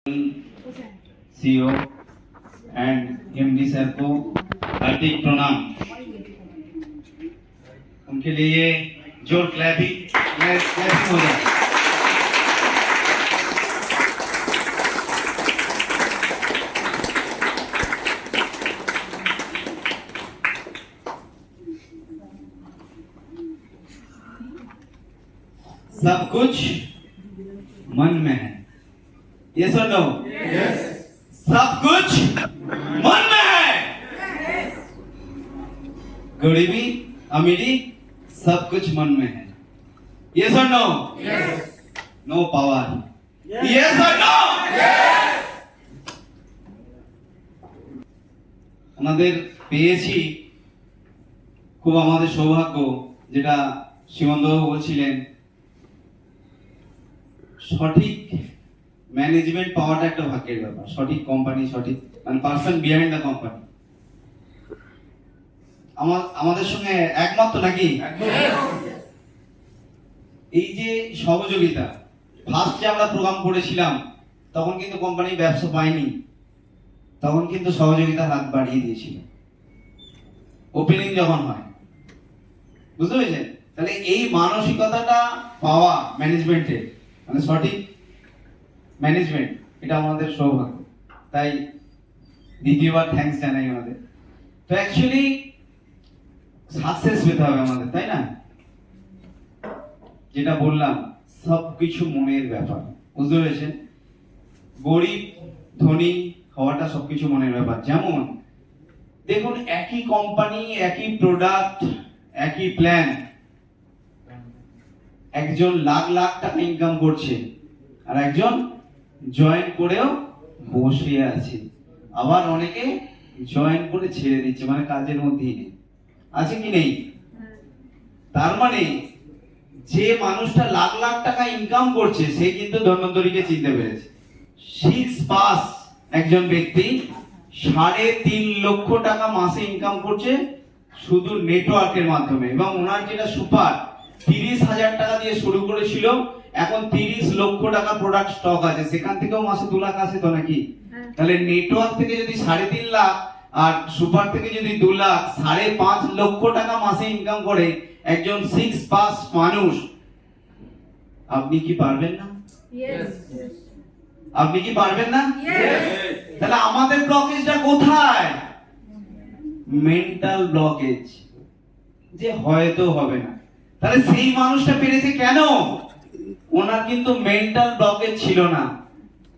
CEO and MD sir को हार्दिक प्रणाम। उनके लिए जोर क्लैपिंग हो जाए। सब कुछ मन में है। यस और नो? Yes. सब कुछ मन में है। गरीबी अमीरी सब कुछ मन में है। यस और no? Yes. No power. Yes और नो? আমাদের পেয়েছি খুব আমাদের সৌভাগ্য, যেটা সীমান্তবাবু বলছিলেন, সঠিক ম্যানেজমেন্ট পাওয়াটা একটা ভাগ্যের ব্যাপার। সঠিক কোম্পানি, সঠিক মানে পারসন বিহাইন্ড দ্য কোম্পানি আমাদের সঙ্গে একমত তো নাকি? এই যে সহযোগিতা, ফার্স্ট যে আমরা প্রোগ্রাম করেছিলাম তখন কিন্তু কোম্পানি ব্যবসা পায়নি, তখন কিন্তু সহযোগিতার হাত বাড়িয়ে দিয়েছিল ওপেনিং যখন হয়। বুঝতে পেরেছেন? তাহলে এই মানসিকতাটা পাওয়া ম্যানেজমেন্টের, মানে সঠিক ম্যানেজমেন্ট, এটা আমাদের সৌভাগ্য। তাই দ্বিতীয়বার থ্যাঙ্কস জানাই আমাদের। তো অ্যাকচুয়ালি সাকসেস পেতে হবে আমাদের, তাই না? যেটা বললাম সবকিছু মনের ব্যাপার। বুঝতে পেরেছেন? গরিব ধনী হওয়াটা সবকিছু মনের ব্যাপার। যেমন দেখুন, একই কোম্পানি, একই প্রোডাক্ট, একই প্ল্যান, একজন লাখ লাখ টাকা ইনকাম করছে আর একজন জয়েন করেও বসে আছে, আবার অনেকে জয়েন করে ছেড়ে দিচ্ছে, মানে কাজের মধ্যেই নেই। আছে কি নেই? তার মানে যে মানুষটা লাখ লাখ টাকা ইনকাম করছে সে কিন্তু ধন্বন্তরীকে চিনতে পেরেছে। 6 পাস একজন ব্যক্তি 3.5 লক্ষ টাকা মাসে ইনকাম করছে শুধু নেটওয়ার্কের মাধ্যমে, এবং ওনার যেটা সুপার 30,000 টাকা দিয়ে শুরু করেছিল, এখন 30 লক্ষ টাকা প্রোডাক্ট স্টক আছে, সেখান থেকেও মাসে 2 লাখ আসে তো নাকি? তাহলে নেটওয়ার্ক থেকে যদি 3.5 লাখ আর সুপার থেকে যদি 2 লাখ, 5.5 লক্ষ টাকা মাসে ইনকাম করে একজন 6 পাস মানুষ, আপনি কি পারবেন না? আপনি কি পারবেন না? তাহলে আমাদের ব্লকেজটা কোথায়? মেন্টাল ব্লকেজ, যে হয়তো হবে না। তাহলে সেই মানুষটা পেরেছে কেন? ওনার কিন্তু মেন্টাল ব্লকেজ ছিল না,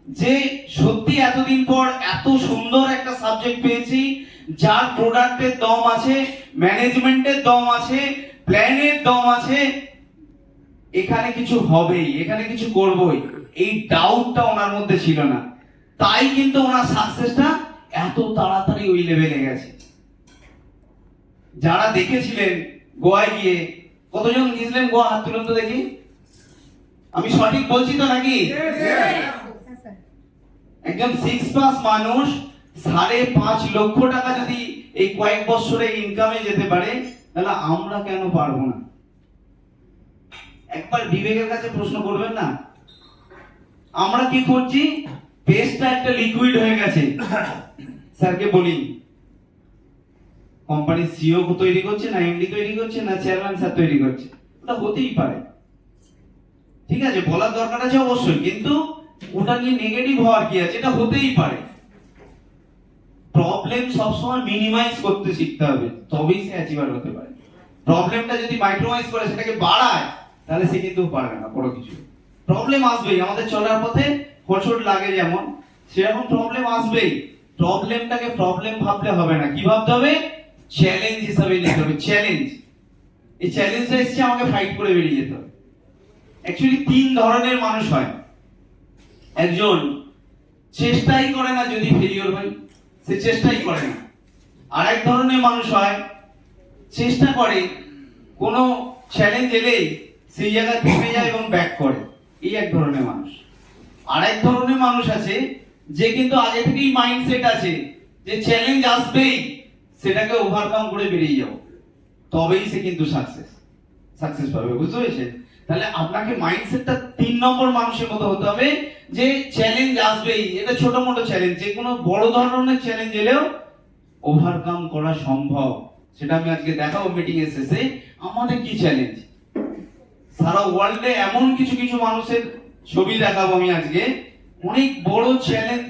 যে সত্যি এতদিন পর এত সুন্দর একটা সাবজেক্ট পেয়েছি, যার প্রোডাক্টের দম আছে, ম্যানেজমেন্টের দম আছে, প্ল্যানের দম আছে, এখানে কিছু হবেই, এখানে কিছু করবই, এই ডাউটটা ওনার মধ্যে ছিল না। তাই কিন্তু ওনার সাকসেসটা এত তাড়াতাড়ি ওই লেভেলে গেছে। যারা দেখেছিলেন গোয়ায় গিয়ে, কতজন গিয়েছিলেন গোয়া? হাত তুলুন তো দেখি। আমি সঠিক বলছি তো নাকি? একজন 6 পাস মানুষ 5.5 লক্ষ টাকা যদি এই কয়েক বছরে ইনকামে যেতে পারে, তাহলে আমরা কেন পারবো না? একবার বিবেকের কাছে প্রশ্ন করবেন না? আমরা কি করছি? পেস্টটা একটা লিকুইড হয়ে গেছে, স্যারকে বলি কোম্পানির সিইও তৈরি করছে না এমডি তৈরি করছে না চেয়ারম্যান স্যার তৈরি করছে, ওটা হতেই পারে, ঠিক আছে, বলার দরকার আছে অবশ্যই, কিন্তু ওটা নিয়ে নেগেটিভ হওয়ার কি আছে? এটা হতেই পারে। প্রবলেম সবসময় মিনিমাইজ করতে শিখতে হবে, তবেই সে অ্যাচিভার হতে পারে। প্রবলেমটা যদি মাইক্রোমাইজ করে সেটাকে বাড়ায়, তাহলে সে কিন্তু পারবে না বড় কিছু। প্রবলেম আসবেই, আমাদের চলার পথে হোঁচট লাগে যেমন, সেরকম প্রবলেম আসবেই। প্রবলেমটাকে প্রবলেম ভাবলে হবে না, কি ভাবতে হবে? চ্যালেঞ্জ হিসাবে নিতে হবে। চ্যালেঞ্জ, এই চ্যালেঞ্জটা এসছে, আমাকে ফাইট করে বেরিয়ে যেতে হবে। অ্যাকচুয়ালি 3 ধরনের মানুষ হয়। একজন চেষ্টাই করে না, যদি ফেলিওর হয় সে চেষ্টাই করে না। আর এক ধরনের মানুষ হয় চেষ্টা করে, কোনো চ্যালেঞ্জ এলেই সেই জায়গায় থেমে যায় এবং ব্যাক করে, এই এক ধরনের মানুষ। আর এক ধরনের মানুষ আছে যে কিন্তু আগে থেকেই মাইন্ডসেট আছে যে চ্যালেঞ্জ আসবেই, সেটাকে ওভারকাম করে বেরিয়ে যাও, তবেই সে কিন্তু সাকসেস পাবে। বুঝতে পেরেছেন? তাহলে আপনাকে মাইন্ডসেটটা 3 নম্বর মানুষের মতো হতে হবে, যে চ্যালেঞ্জ আসবেই, এটা ছোট মোটো চ্যালেঞ্জ, যে কোনো বড় ধরনের চ্যালেঞ্জ এলেও ওভারকাম করা সম্ভব। সেটা আমি আজকে দেখাবো মিটিং এর শেষে আমাদের কি চ্যালেঞ্জ। সারা ওয়ার্ল্ডে এমন কিছু কিছু মানুষের ছবি দেখাবো আমি আজকে, অনেক বড় চ্যালেঞ্জ।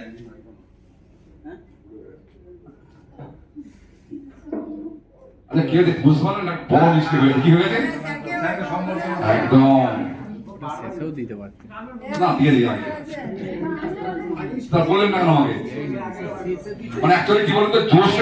আচ্ছা কি হয়েছে বুঝতে পারলেন না? বড় মিস্টেক হয়েছে, কি হয়েছে? একদম শেষেও দিতে পারতেন। না দিয়ে দিই আগে। তা বললেন না কেন আমাকে? মানে অ্যাকচুয়ালি কি বলতো, জোশ